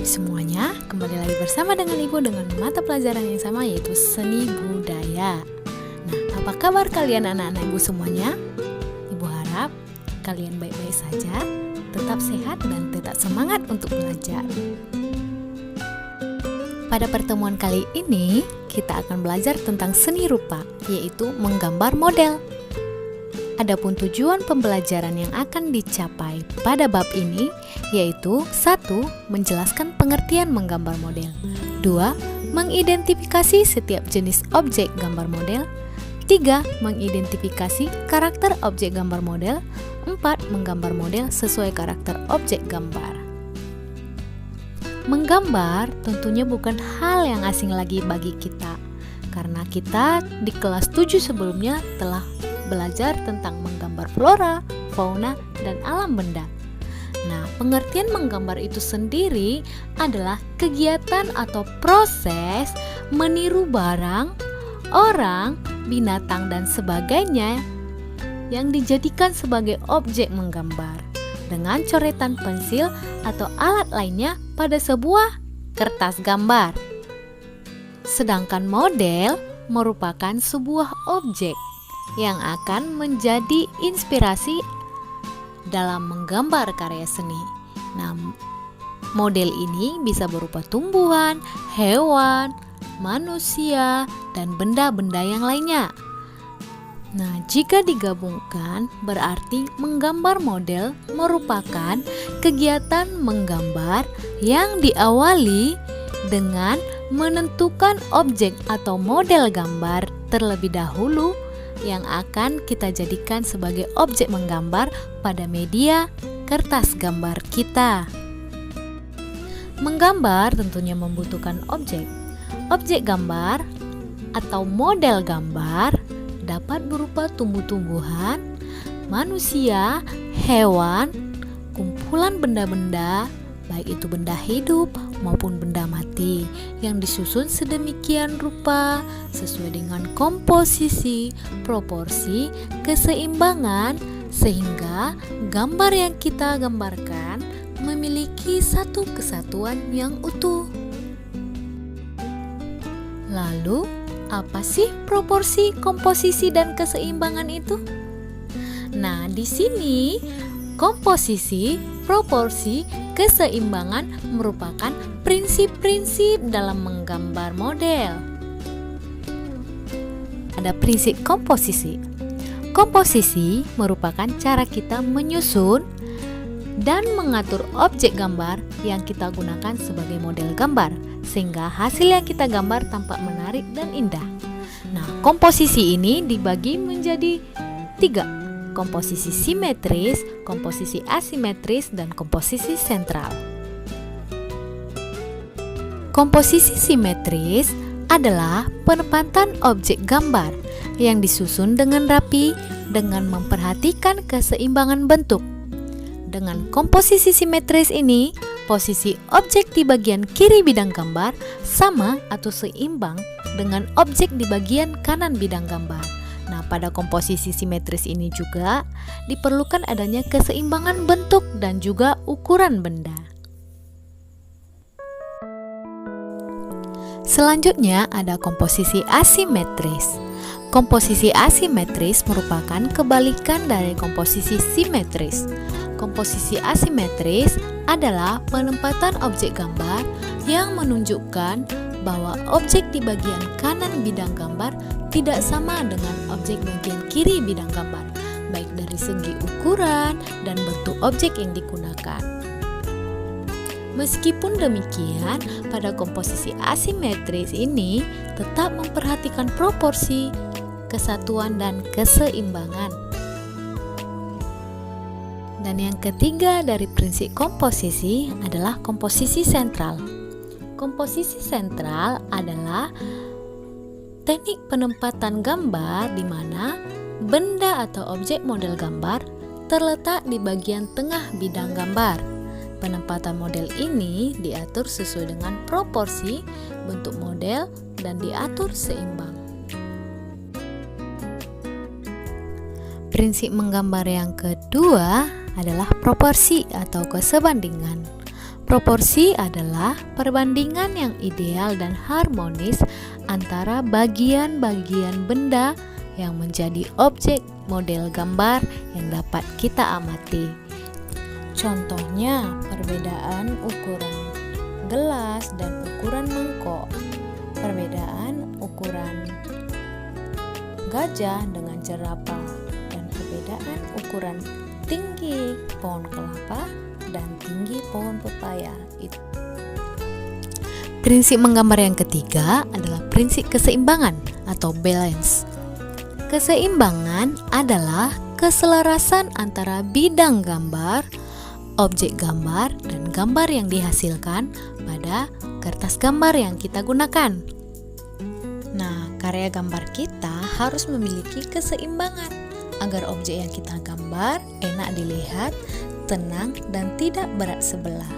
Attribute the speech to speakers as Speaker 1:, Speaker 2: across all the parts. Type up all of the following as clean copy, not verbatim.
Speaker 1: semuanya, kembali lagi bersama dengan Ibu dengan mata pelajaran yang sama, yaitu seni budaya. Nah, apa kabar kalian anak-anak Ibu semuanya? Ibu harap kalian baik-baik saja, tetap sehat dan tetap semangat untuk belajar. Pada pertemuan kali ini, kita akan belajar tentang seni rupa, yaitu menggambar model. Adapun tujuan pembelajaran yang akan dicapai pada bab ini yaitu 1. Menjelaskan pengertian menggambar model, 2. Mengidentifikasi setiap jenis objek gambar model, 3. Mengidentifikasi karakter objek gambar model, 4. Menggambar model sesuai karakter objek gambar. Menggambar tentunya bukan hal yang asing lagi bagi kita, karena kita di kelas 7 sebelumnya telah belajar tentang menggambar flora, fauna, dan alam benda. Nah, pengertian menggambar itu sendiri adalah kegiatan atau proses meniru barang, orang, binatang, dan sebagainya yang dijadikan sebagai objek menggambar dengan coretan pensil atau alat lainnya pada sebuah kertas gambar. Sedangkan model merupakan sebuah objek yang akan menjadi inspirasi dalam menggambar karya seni. Nah, model ini bisa berupa tumbuhan, hewan, manusia, dan benda-benda yang lainnya. Nah, jika digabungkan berarti menggambar model merupakan kegiatan menggambar yang diawali dengan menentukan objek atau model gambar terlebih dahulu yang akan kita jadikan sebagai objek menggambar pada media kertas gambar kita. Menggambar tentunya membutuhkan objek. Objek gambar atau model gambar dapat berupa tumbuh-tumbuhan, manusia, hewan, kumpulan benda-benda, baik itu benda hidup maupun benda mati, yang disusun sedemikian rupa sesuai dengan komposisi, proporsi, keseimbangan, sehingga gambar yang kita gambarkan memiliki satu kesatuan yang utuh. Lalu, apa sih proporsi, komposisi, dan keseimbangan itu? Nah, di sini komposisi, proporsi, keseimbangan merupakan prinsip-prinsip dalam menggambar model. Ada prinsip komposisi. Komposisi merupakan cara kita menyusun dan mengatur objek gambar yang kita gunakan sebagai model gambar, sehingga hasil yang kita gambar tampak menarik dan indah. Nah, komposisi ini dibagi menjadi 3. Komposisi simetris, komposisi asimetris, dan komposisi sentral. Komposisi simetris adalah penempatan objek gambar yang disusun dengan rapi dengan memperhatikan keseimbangan bentuk. Dengan komposisi simetris ini, posisi objek di bagian kiri bidang gambar sama atau seimbang dengan objek di bagian kanan bidang gambar. Nah, pada komposisi simetris ini juga diperlukan adanya keseimbangan bentuk dan juga ukuran benda. Selanjutnya ada komposisi asimetris. Komposisi asimetris merupakan kebalikan dari komposisi simetris. Komposisi asimetris adalah penempatan objek gambar yang menunjukkan bahwa objek di bagian kanan bidang gambar tidak sama dengan objek bagian kiri bidang gambar, baik dari segi ukuran dan bentuk objek yang digunakan. Meskipun demikian, pada komposisi asimetris ini tetap memperhatikan proporsi, kesatuan, dan keseimbangan. Dan yang ketiga dari prinsip komposisi adalah komposisi sentral. Komposisi sentral adalah teknik penempatan gambar di mana benda atau objek model gambar terletak di bagian tengah bidang gambar. Penempatan model ini diatur sesuai dengan proporsi, bentuk model, dan diatur seimbang. Prinsip menggambar yang kedua adalah proporsi atau kesebandingan. Proporsi adalah perbandingan yang ideal dan harmonis antara bagian-bagian benda yang menjadi objek model gambar yang dapat kita amati. Contohnya, perbedaan ukuran gelas dan ukuran mangkok, perbedaan ukuran gajah dengan jerapah, dan perbedaan ukuran tinggi pohon kelapa dan tinggi pohon pepaya. Prinsip menggambar yang ketiga adalah prinsip keseimbangan atau balance. Keseimbangan adalah keselarasan antara bidang gambar, objek gambar, dan gambar yang dihasilkan pada kertas gambar yang kita gunakan. Nah, karya gambar kita harus memiliki keseimbangan agar objek yang kita gambar enak dilihat, tenang, dan tidak berat sebelah.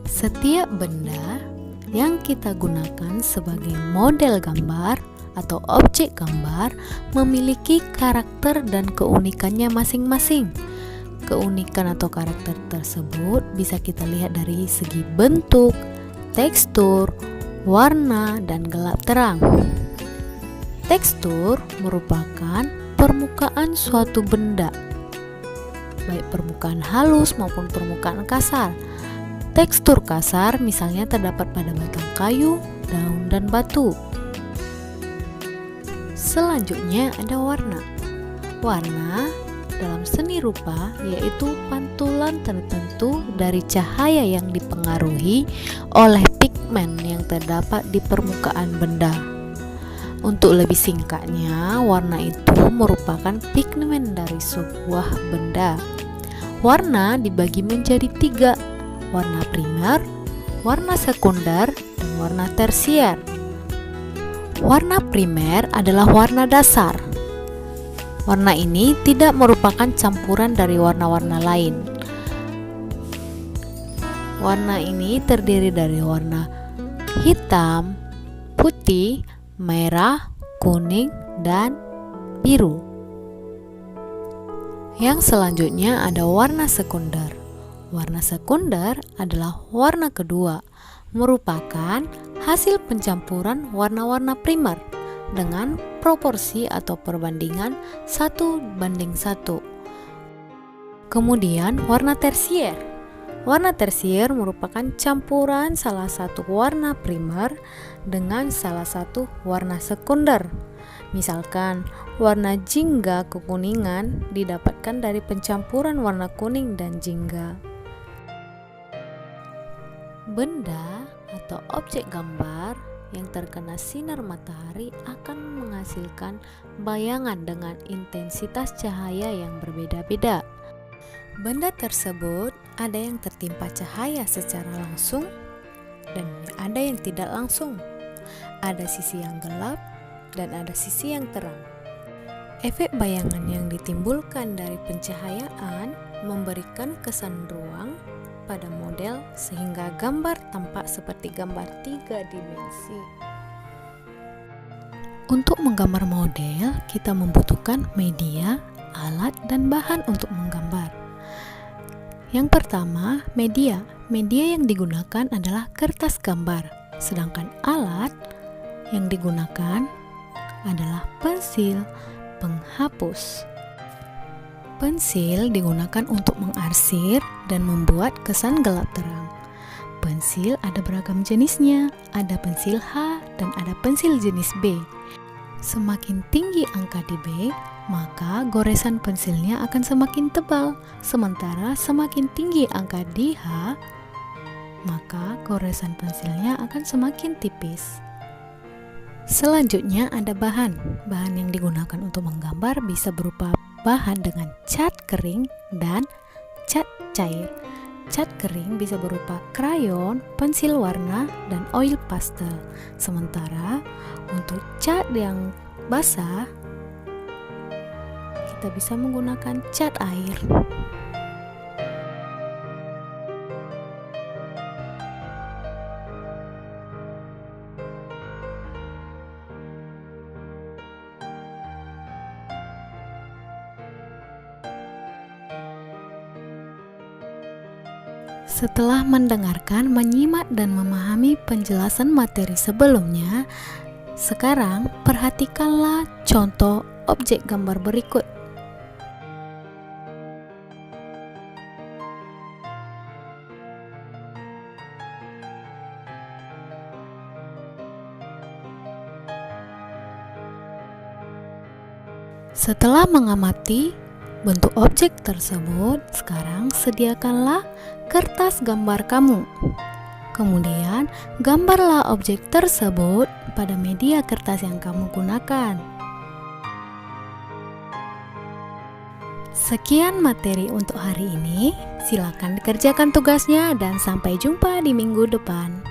Speaker 1: Setiap benda yang kita gunakan sebagai model gambar atau objek gambar memiliki karakter dan keunikannya masing-masing. Keunikan atau karakter tersebut bisa kita lihat dari segi bentuk, tekstur, warna, dan gelap terang. Tekstur merupakan permukaan suatu benda, baik permukaan halus maupun permukaan kasar. Tekstur kasar misalnya terdapat pada batang kayu, daun, dan batu. Selanjutnya ada warna. Warna dalam seni rupa yaitu pantulan tertentu dari cahaya yang dipengaruhi oleh pigmen yang terdapat di permukaan benda. Untuk lebih singkatnya, warna itu merupakan pigmen dari sebuah benda. Warna dibagi menjadi 3, warna primer, warna sekunder, dan warna tersier. Warna primer adalah warna dasar. Warna ini tidak merupakan campuran dari warna-warna lain. Warna ini terdiri dari warna hitam, putih, merah, kuning, dan biru. Yang selanjutnya ada warna sekunder. Warna sekunder adalah warna kedua, merupakan hasil pencampuran warna-warna primer dengan proporsi atau perbandingan 1:1. Kemudian warna tersier. Warna tersier merupakan campuran salah satu warna primer dengan salah satu warna sekunder. Misalkan, warna jingga kekuningan didapatkan dari pencampuran warna kuning dan jingga. Benda atau objek gambar yang terkena sinar matahari akan menghasilkan bayangan dengan intensitas cahaya yang berbeda-beda. Benda tersebut ada yang tertimpa cahaya secara langsung dan ada yang tidak langsung. Ada sisi yang gelap dan ada sisi yang terang. Efek bayangan yang ditimbulkan dari pencahayaan memberikan kesan ruang pada model sehingga gambar tampak seperti gambar 3 dimensi. Untuk menggambar model, kita membutuhkan media, alat, dan bahan untuk menggambar. Yang pertama, media. Media yang digunakan adalah kertas gambar, sedangkan alat yang digunakan adalah pensil penghapus. Pensil digunakan untuk mengarsir dan membuat kesan gelap terang. Pensil ada beragam jenisnya, ada pensil H dan ada pensil jenis B. Semakin tinggi angka di B, maka goresan pensilnya akan semakin tebal. Sementara semakin tinggi angka di H, maka goresan pensilnya akan semakin tipis. Selanjutnya ada bahan. Bahan yang digunakan untuk menggambar bisa berupa bahan dengan cat kering dan cat cair. Cat kering bisa berupa krayon, pensil warna, dan oil pastel. Sementara untuk cat yang basah, kita bisa menggunakan cat air. Setelah mendengarkan, menyimak, dan memahami penjelasan materi sebelumnya, sekarang perhatikanlah contoh objek gambar berikut. Setelah mengamati bentuk objek tersebut, sekarang sediakanlah kertas gambar kamu. Kemudian, gambarlah objek tersebut pada media kertas yang kamu gunakan. Sekian materi untuk hari ini. Silakan dikerjakan tugasnya dan sampai jumpa di minggu depan.